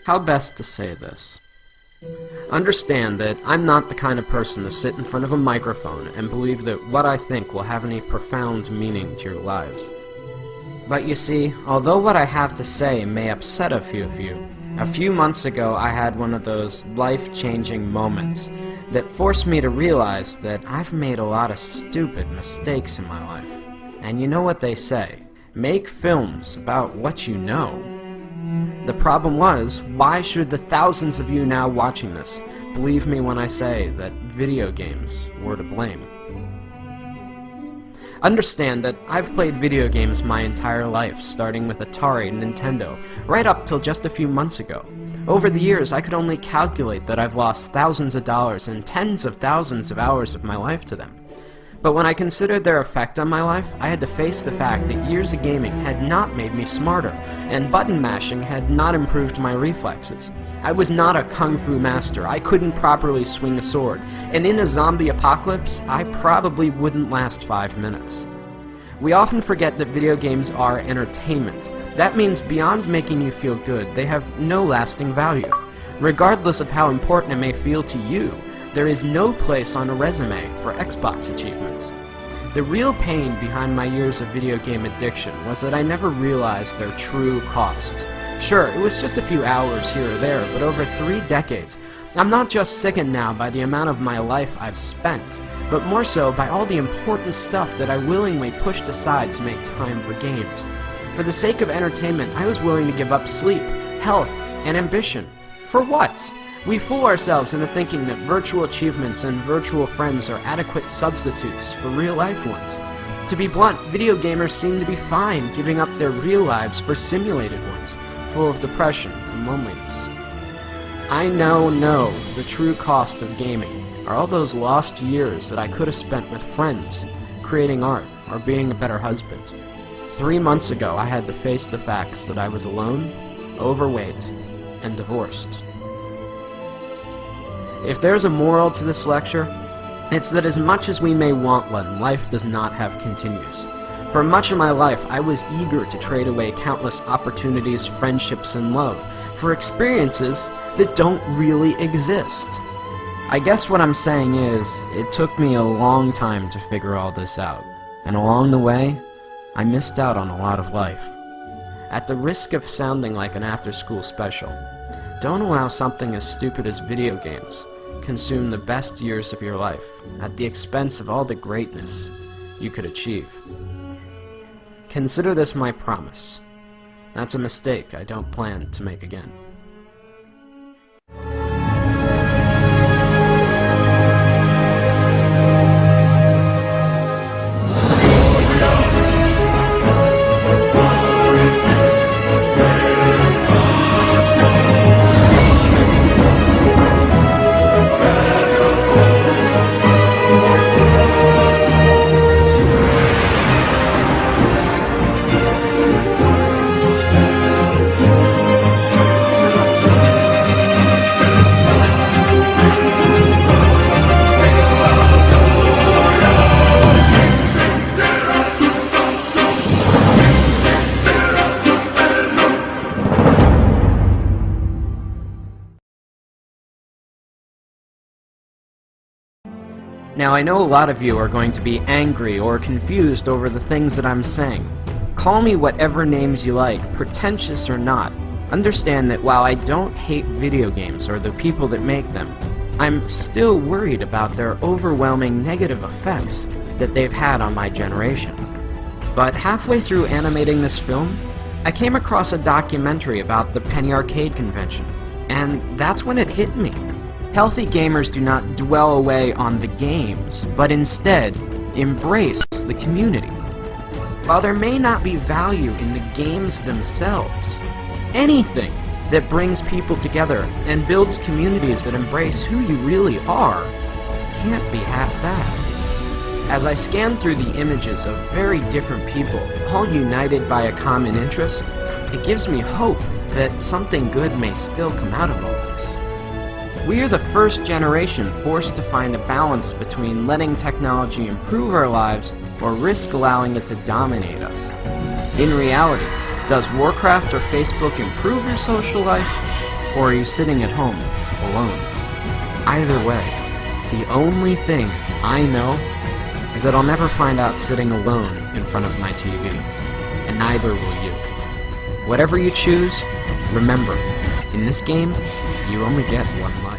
How best to say this? Understand that I'm not the kind of person to sit in front of a microphone and believe that what I think will have any profound meaning to your lives. But you see, although what I have to say may upset a few of you, a few months ago I had one of those life-changing moments that forced me to realize that I've made a lot of stupid mistakes in my life. And you know what they say, make films about what you know. The problem was, why should the thousands of you now watching this believe me when I say that video games were to blame? Understand that I've played video games my entire life, starting with Atari and Nintendo, right up till just a few months ago. Over the years, I could only calculate that I've lost thousands of dollars and tens of thousands of hours of my life to them. But when I considered their effect on my life, I had to face the fact that years of gaming had not made me smarter, and button mashing had not improved my reflexes. I was not a kung fu master, I couldn't properly swing a sword, and in a zombie apocalypse, I probably wouldn't last 5 minutes. We often forget that video games are entertainment. That means beyond making you feel good, they have no lasting value. Regardless of how important it may feel to you, there is no place on a resume for Xbox achievements. The real pain behind my years of video game addiction was that I never realized their true cost. Sure, it was just a few hours here or there, but over 3 decades, I'm not just sickened now by the amount of my life I've spent, but more so by all the important stuff that I willingly pushed aside to make time for games. For the sake of entertainment, I was willing to give up sleep, health, and ambition. For what? We fool ourselves into thinking that virtual achievements and virtual friends are adequate substitutes for real-life ones. To be blunt, video gamers seem to be fine giving up their real lives for simulated ones, full of depression and loneliness. I now know the true cost of gaming are all those lost years that I could have spent with friends, creating art, or being a better husband. 3 months ago, I had to face the facts that I was alone, overweight, and divorced. If there's a moral to this lecture, it's that as much as we may want one, life does not have continues. For much of my life, I was eager to trade away countless opportunities, friendships, and love for experiences that don't really exist. I guess what I'm saying is, it took me a long time to figure all this out, and along the way, I missed out on a lot of life. At the risk of sounding like an after-school special, don't allow something as stupid as video games consume the best years of your life at the expense of all the greatness you could achieve. Consider this my promise. That's a mistake I don't plan to make again. Now, I know a lot of you are going to be angry or confused over the things that I'm saying. Call me whatever names you like, pretentious or not. Understand that while I don't hate video games or the people that make them, I'm still worried about their overwhelming negative effects that they've had on my generation. But halfway through animating this film, I came across a documentary about the Penny Arcade convention, and that's when it hit me. Healthy gamers do not dwell away on the games, but instead embrace the community. While there may not be value in the games themselves, anything that brings people together and builds communities that embrace who you really are can't be half bad. As I scan through the images of very different people, all united by a common interest, it gives me hope that something good may still come out of all this. We are the first generation forced to find a balance between letting technology improve our lives or risk allowing it to dominate us. In reality, does Warcraft or Facebook improve your social life, or are you sitting at home, alone? Either way, the only thing I know is that I'll never find out sitting alone in front of my TV, and neither will you. Whatever you choose, remember, in this game, you only get one life.